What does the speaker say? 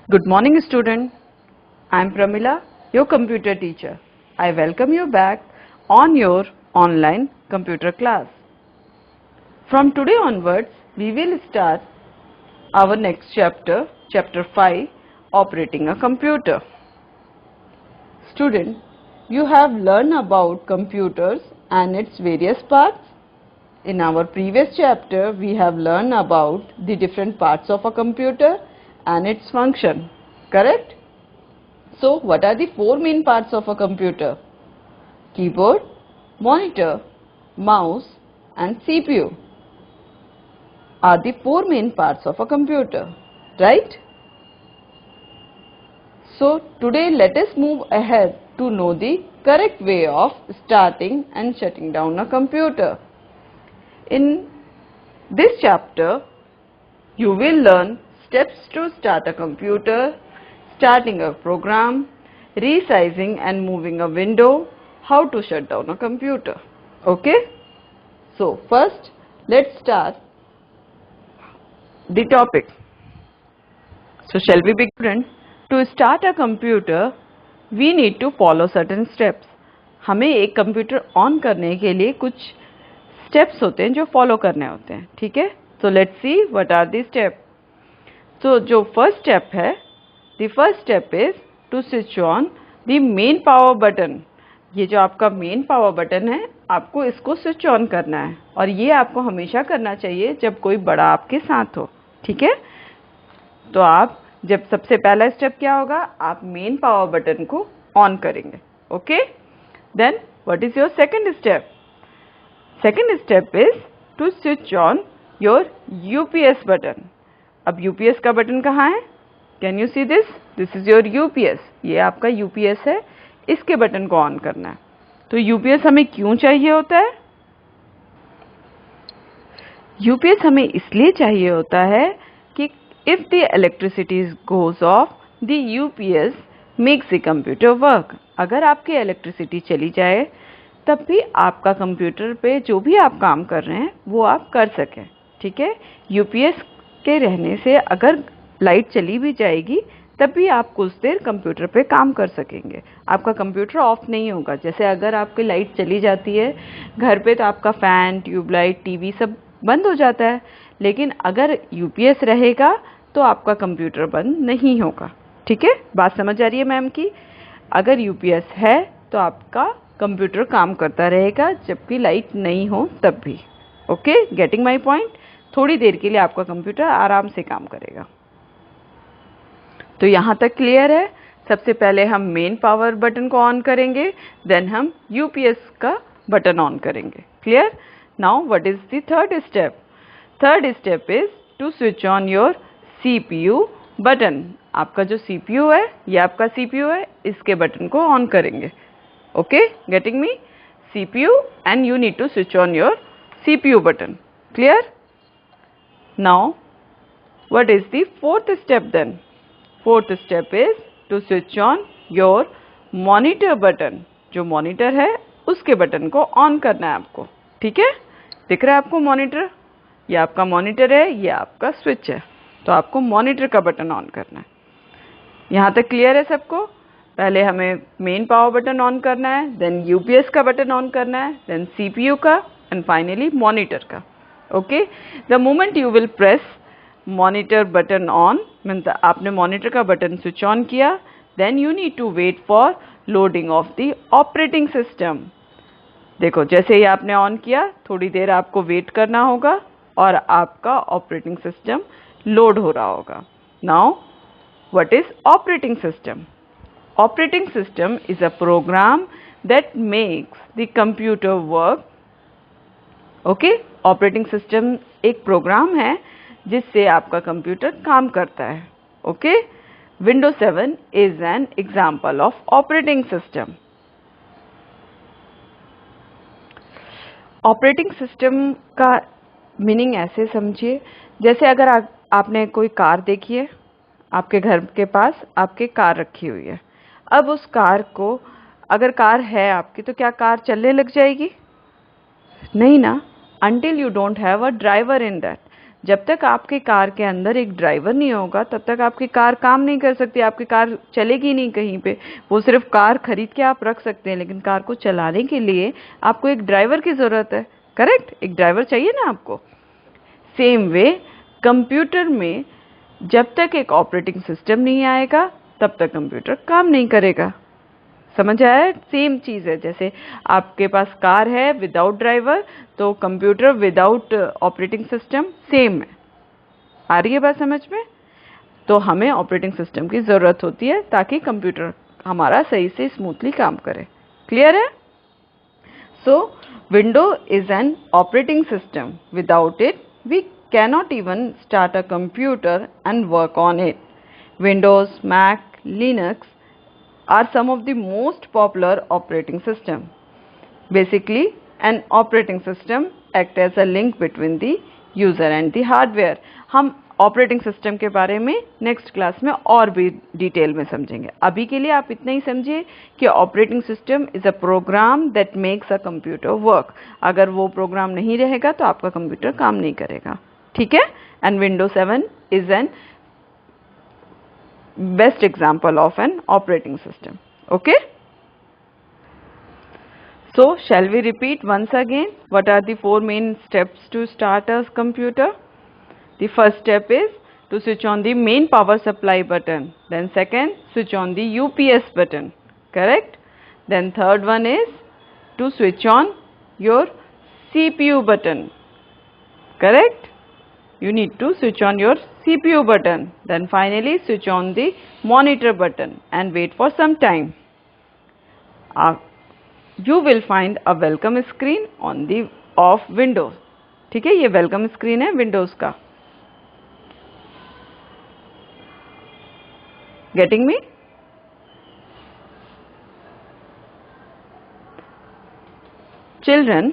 Good morning, student. I am Pramila, your computer teacher. I welcome you back on your online computer class. From today onwards, we will start our next chapter, chapter 5, operating a computer. Student, you have learned about computers and its various parts. In our previous chapter, we have learned about the different parts of a computer and its function, correct? So, what are the four main parts of a computer? Keyboard, monitor, mouse and CPU are the four main parts of a computer, right? So, today let us move ahead to know the correct way of starting and shutting down a computer. In this chapter, you will learn steps to start a computer, starting a program, resizing and moving a window, how to shut down a computer. Okay? So, first, let's start the topic. So, shall we begin? To start a computer, we need to follow certain steps. हमें एक computer on करने के लिए कुछ steps होते हैं जो follow करने होते हैं, ठीक है? So let's see what are the step. So जो फर्स्ट स्टेप है, the first step is to switch on the main power button. ये जो आपका मेन पावर बटन है, आपको इसको स्विच ऑन करना है और ये आपको हमेशा करना चाहिए जब कोई बड़ा आपके साथ हो, ठीक है? तो आप जब सबसे पहला स्टेप क्या होगा, आप मेन पावर बटन को ऑन करेंगे. Okay, then what is your second step? Second step is to switch on your UPS button. अब यूपीएस का बटन कहाँ है? Can you see this? This is your UPS. ये आपका यूपीएस है, इसके बटन को ऑन करना है. तो यूपीएस हमें क्यों चाहिए होता है? यूपीएस हमें इसलिए चाहिए होता है कि if the electricity goes off, the UPS makes the computer work. अगर आपकी इलेक्ट्रिसिटी चली जाए तब भी आपका कंप्यूटर पे जो भी आप काम कर रहे हैं वो आप कर सकें, ठीक है? यूपीएस के रहने से अगर लाइट चली भी जाएगी तब भी आप कुछ देर कंप्यूटर पे काम कर सकेंगे. आपका कंप्यूटर ऑफ नहीं होगा. जैसे अगर आपकी लाइट चली जाती है घर पे तो आपका फैन, ट्यूबलाइट, टीवी सब बंद हो जाता है, लेकिन अगर यूपीएस रहेगा तो आपका कंप्यूटर बंद नहीं होगा, ठीक है? बात समझ आ रही है मैम की? अगर यूपीएस है तो आपका कंप्यूटर काम करता रहेगा जबकि लाइट नहीं हो तब भी. Okay, getting my point? थोड़ी देर के लिए आपका कंप्यूटर आराम से काम करेगा. तो यहाँ तक क्लियर है? सबसे पहले हम मेन पावर बटन को ऑन करेंगे, देन हम यूपीएस का बटन ऑन करेंगे. Clear? Now what is the third step? Third step is to switch on your CPU button. आपका जो CPU है, ये आपका CPU है, इसके बटन को ऑन करेंगे. Okay, getting me? CPU and you need to switch on your CPU button. Clear? Now, what is the fourth step then? Fourth step is to switch on your monitor button. जो monitor है उसके button को on करना है आपको, ठीक है? दिख रहा है आपको मॉनिटर? ये आपका मॉनिटर है, ये आपका स्विच है, तो आपको मॉनिटर का बटन ऑन करना है. यहाँ तक क्लियर है सबको? पहले हमें मेन पावर बटन ऑन करना है, देन यूपीएस का बटन ऑन करना है, देन सीपीयू का एंड फाइनली मॉनिटर का. Okay, the moment you will press monitor button on, means आपने मॉनिटर का बटन स्विच ऑन किया, then you need to wait for loading of the operating system. देखो, जैसे ही आपने ऑन किया थोड़ी देर आपको वेट करना होगा और आपका ऑपरेटिंग सिस्टम लोड हो रहा होगा. Now what is operating system? Operating system is a program that makes the computer work. Okay, operating system एक प्रोग्राम है जिससे आपका कंप्यूटर काम करता है. Okay, Windows 7 is an example of operating system. Operating system का मीनिंग ऐसे समझिए, जैसे अगर आपने कोई कार देखी है, आपके घर के पास आपके कार रखी हुई है. अब उस कार को, अगर कार है आपकी, तो क्या कार चलने लग जाएगी? नहीं ना, until you don't have a driver in that. जब तक आपके कार के अंदर एक ड्राइवर नहीं होगा तब तक आपकी कार काम नहीं कर सकती, आपकी कार चलेगी नहीं कहीं पे। वो सिर्फ कार खरीद के आप रख सकते हैं, लेकिन कार को चलाने के लिए आपको एक ड्राइवर की ज़रूरत है। करेक्ट, एक ड्राइवर चाहिए ना आपको। सेम वे कंप्यूटर में जब तक एक ऑपरेटिंग सिस्टम नहीं आएगा तब तक कंप्यूटर काम नहीं करेगा। समझ आया? सेम चीज़ है, जैसे आपके पास कार है विदाउट ड्राइवर, तो computer without operating system same है। आ रही है बात समझ में? तो हमें ऑपरेटिंग सिस्टम की ज़रूरत होती है ताकि कंप्यूटर हमारा सही से स्मूथली काम करे। क्लियर है? So window is an operating system, without it we cannot even start a computer and work on it. Windows, Mac, Linux are some of the most popular operating system. Basically, an operating system acts as a link between the user and the hardware. हम operating system के बारे में next class में और भी detail में समझेंगे। अभी के लिए आप इतना ही समझिए कि operating system is a program that makes a computer work. अगर वो प्रोग्राम नहीं रहेगा तो आपका कंप्यूटर काम नहीं करेगा। ठीक है? And Windows 7 is N best example of N operating system. Okay, so shall we repeat once again what are the 4 main steps to start a computer? The first step is to switch on the main power supply button, then second switch on the UPS button, correct? Then third one is to switch on your CPU button, correct? You need to switch on your CPU button, then finally switch on the monitor button and wait for some time. You will find a welcome screen on the of Windows. ठीक है, ये welcome screen है Windows का। Getting me? Children,